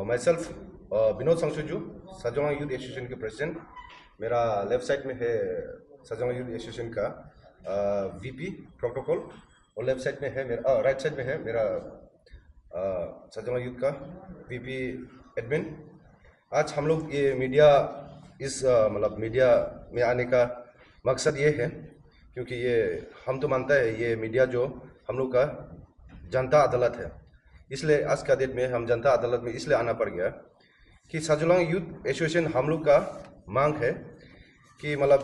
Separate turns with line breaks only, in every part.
My self Vinod Sangsuju, Sajong youth association के president. मेरा left side में है सजोंग यूथ एसोसिएशन का वीपी प्रोटोकॉल, और लेफ्ट साइड में है मेरा राइट साइड में है मेरा सजोंग यूथ का वीपी एडमिन। आज हम लोग ये मीडिया मतलब मीडिया में आने का मकसद ये है क्योंकि ये हम तो मानता है ये मीडिया जो हम लोग का जनता अदालत है, इसलिए आज का डेट में हम जनता अदालत में इसलिए आना पड़ गया कि सजोंग यूथ एसोसिएशन हम लोग का मांग है कि मतलब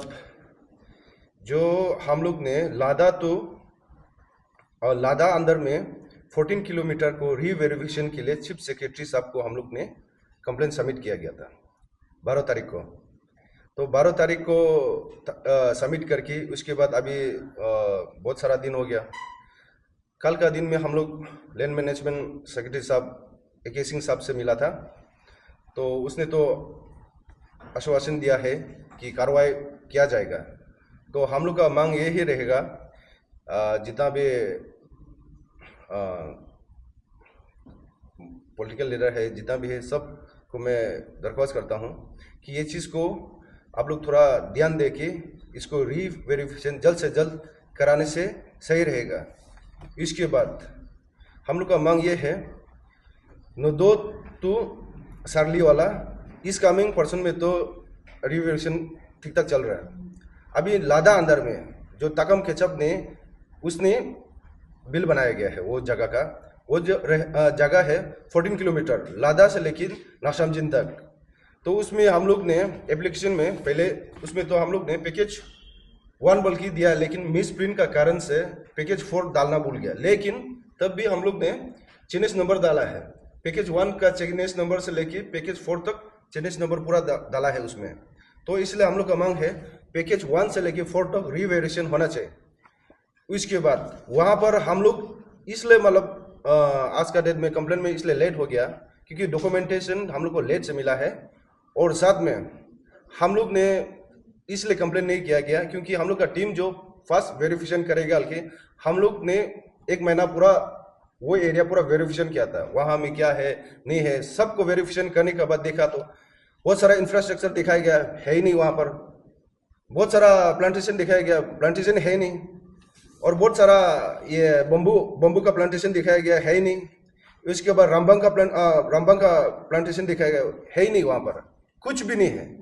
जो हम लोग ने लादा अंदर में 14 किलोमीटर को रीवेरिफिकेशन के लिए चीफ सेक्रेटरी साहब को हम लोग ने कंप्लेंट सबमिट किया गया था 12 तारीख को। तो 12 तारीख को सबमिट करके उसके बाद अभी बहुत सारा दिन हो गया। कल का दिन में हम लोग लैंड मैनेजमेंट सेक्रेटरी साहब AK सिंह साहब से मिला था, तो उसने तो आश्वासन दिया है कि कार्रवाई किया जाएगा। तो हम लोग का मांग यही रहेगा, जितना भी पॉलिटिकल लीडर है, जितना भी है, सब को मैं दरख्वास्त करता हूँ कि ये चीज़ को आप लोग थोड़ा ध्यान दे के इसको रीवेरिफिकेशन जल्द से जल्द कराने से सही रहेगा। इसके बाद हम लोग का मांग ये है, नोदो टू सारली वाला इस कमिंग पर्सन में तो रिवेरिफिकेशन ठीक ठाक चल रहा है। अभी लादा अंदर में जो ताकम केचप ने उसने बिल बनाया गया है, वो जगह का वो जो जगह है 14 किलोमीटर लादा से लेकिन नाशामजिन तक। तो उसमें हम लोग ने एप्लीकेशन में पहले उसमें तो हम लोग ने पैकेज 1 बोल के दिया, लेकिन मिस प्रिंट का कारण से पैकेज 4 डालना भूल गया। लेकिन तब भी हम लोग ने चेनेस नंबर डाला है, पैकेज 1 का चेनेस नंबर से लेके पैकेज 4 तक चेनेस नंबर पूरा डाला है उसमें। तो इसलिए हम लोग का मांग है पैकेज 1 से लेके 4 तक रीवेरिएशन होना चाहिए। उसके बाद वहाँ पर हम लोग इसलिए मतलब आज का डेट में कंप्लेंट में इसलिए लेट हो गया क्योंकि डॉक्यूमेंटेशन हम लोग को लेट से मिला है, और साथ में हम लोग ने इसलिए कंप्लेंट नहीं किया गया क्योंकि हम लोग का टीम जो फर्स्ट वेरिफिकेशन करेगा बल्कि हम लोग ने 1 महीना पूरा वो एरिया पूरा वेरिफिकेशन किया था, वहाँ में क्या है नहीं है सबको वेरिफिकेशन करने के बाद देखा तो बहुत सारा इंफ्रास्ट्रक्चर दिखाया गया है ही नहीं, वहाँ पर बहुत सारा प्लांटेशन दिखाया गया, प्लांटेशन है नहीं, और बहुत सारा ये बम्बू का प्लांटेशन दिखाया गया है ही नहीं। उसके बाद रामबंग का प्लांटेशन दिखाया गया है ही नहीं, वहाँ पर कुछ भी नहीं है।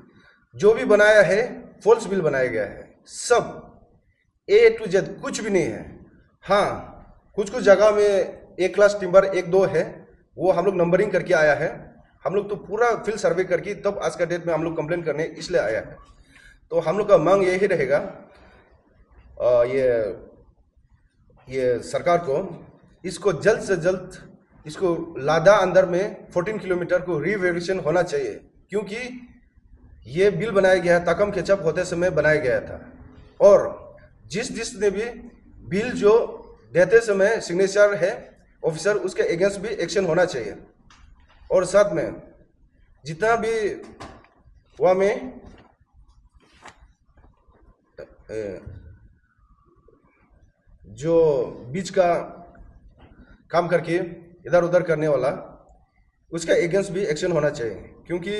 जो भी बनाया है फॉल्स बिल बनाया गया है, सब A to Z कुछ भी नहीं है। हाँ, कुछ जगह में A क्लास टिम्बर 1-2 है, वो हम लोग नंबरिंग करके आया है। हम लोग तो पूरा फील्ड सर्वे करके तब आज का डेट में हम लोग कंप्लेन करने इसलिए आया है। तो हम लोग का मांग यही रहेगा, ये सरकार को इसको जल्द से जल्द इसको लादा अंदर में 14 किलोमीटर को रीवेरिएशन होना चाहिए, क्योंकि ये बिल बनाया गया है ताकम केचप होते समय बनाया गया था, और जिसने भी बिल जो देते समय सिग्नेचर है ऑफिसर उसके अगेंस्ट भी एक्शन होना चाहिए। और साथ में जितना भी वहाँ में जो बीच का काम करके इधर उधर करने वाला उसका अगेंस्ट भी एक्शन होना चाहिए, क्योंकि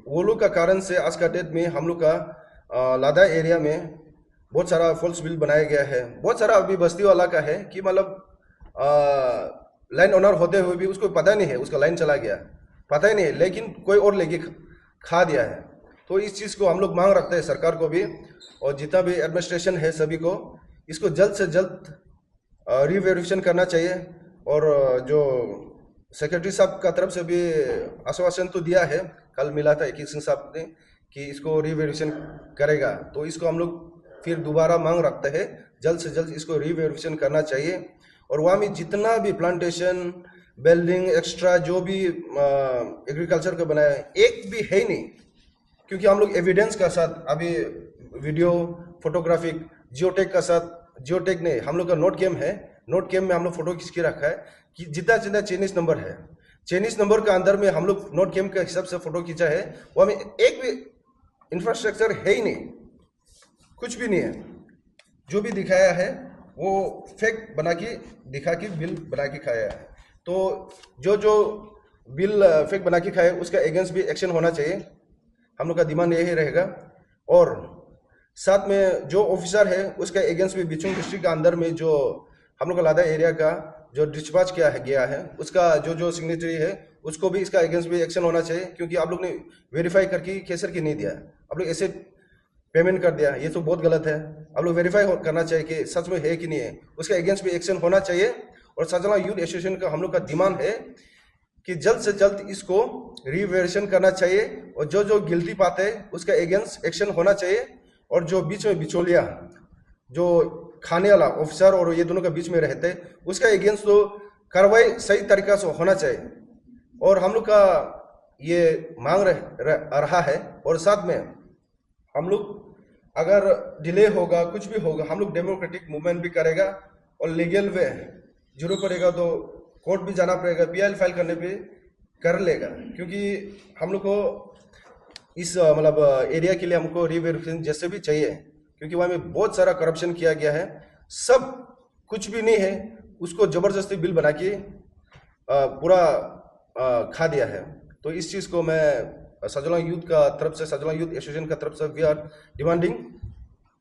वो लोग का कारण से आज का डेट में हम लोग का लादा एरिया में बहुत सारा फॉल्स बिल बनाया गया है। बहुत सारा अभी बस्ती वाला का है कि मतलब लाइन ओनर होते हुए भी उसको पता नहीं है, उसका लाइन चला गया पता ही नहीं है, लेकिन कोई और लेके खा दिया है। तो इस चीज़ को हम लोग मांग रखते हैं सरकार को भी, और जितना भी एडमिनिस्ट्रेशन है सभी को इसको जल्द से जल्द रीवेरिफिकेशन करना चाहिए। और जो सेक्रेटरी साहब का तरफ से भी आश्वासन तो दिया है, कल मिला था AK सिंह साहब ने कि इसको रीवेरिफिकेशन करेगा, तो इसको हम लोग फिर दोबारा मांग रखते हैं जल्द से जल्द इसको रीवेरिफिकेशन करना चाहिए। और वहाँ में जितना भी प्लांटेशन बिल्डिंग एक्स्ट्रा जो भी एग्रीकल्चर का बनाया है एक भी है ही नहीं, क्योंकि हम लोग एविडेंस का साथ अभी वीडियो फोटोग्राफिक जियोटेक का साथ, जियोटेक ने हम लोग का नोट गेम है, नोट गेम में हम लोग फोटो खींच के रखा है कि जितना जितना चेनिस नंबर है, चेनिस नंबर का अंदर में हम लोग नोट गेम के हिसाब से फोटो खींचा है, वहाँ में एक भी इंफ्रास्ट्रक्चर है ही नहीं, कुछ भी नहीं है। जो भी दिखाया है वो फेक बना के दिखा के बिल बना के खाया है। तो जो बिल फेक बना के खाए उसका अगेंस्ट भी एक्शन होना चाहिए। हम लोग का डिमांड यही रहेगा। और साथ में जो ऑफिसर है उसका अगेंस्ट भी बिचुंग डिस्ट्रिक्ट के अंदर में जो हम लोग का लादा एरिया का जो डिस्पैच किया है गया है उसका जो जो सिग्नेचरी है उसको भी इसका अगेंस्ट भी एक्शन होना चाहिए, क्योंकि आप लोग ने वेरीफाई करके केसर की नहीं दिया, आप लोग ऐसे पेमेंट कर दिया, ये तो बहुत गलत है। आप लोग वेरीफाई करना चाहिए कि सच में है कि नहीं है, उसके अगेंस्ट भी एक्शन होना चाहिए। और सजना यूथ एसोसिएशन का हम लोग का डिमांड है कि जल्द से जल्द इसको रिवेरिएशन करना चाहिए और जो जो गिल्टी पाते हैं उसका अगेंस्ट एक्शन होना चाहिए। और जो बीच में बिचौलिया जो खाने वाला ऑफिसर और ये दोनों के बीच में रहते हैं उसका अगेंस्ट तो कार्रवाई सही तरीका से होना चाहिए। और हम लोग का ये मांग रहा है। और साथ में हम लोग अगर डिले होगा कुछ भी होगा हम लोग डेमोक्रेटिक मूवमेंट भी करेगा और लीगल वे जरूर पड़ेगा तो कोर्ट भी जाना पड़ेगा, पीआईएल फाइल करने पे कर लेगा, क्योंकि हम लोग को इस मतलब एरिया के लिए हमको रिवेरिफिकेशन जैसे भी चाहिए, क्योंकि वहाँ में बहुत सारा करप्शन किया गया है, सब कुछ भी नहीं है उसको जबरदस्ती बिल बना के पूरा खा दिया है। तो इस चीज़ को मैं सजला यूथ का तरफ से, सजला यूथ एसोसिएशन का तरफ से वी आर डिमांडिंग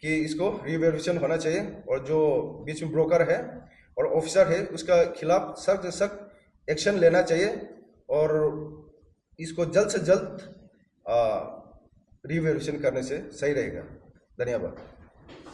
कि इसको रिवेरिफिकेशन होना चाहिए और जो बीच में ब्रोकर है और ऑफिसर है उसका खिलाफ सख्त से सख्त एक्शन लेना चाहिए और इसको जल्द से जल्द रिवेरिफिकेशन करने से सही रहेगा। धन्यवाद।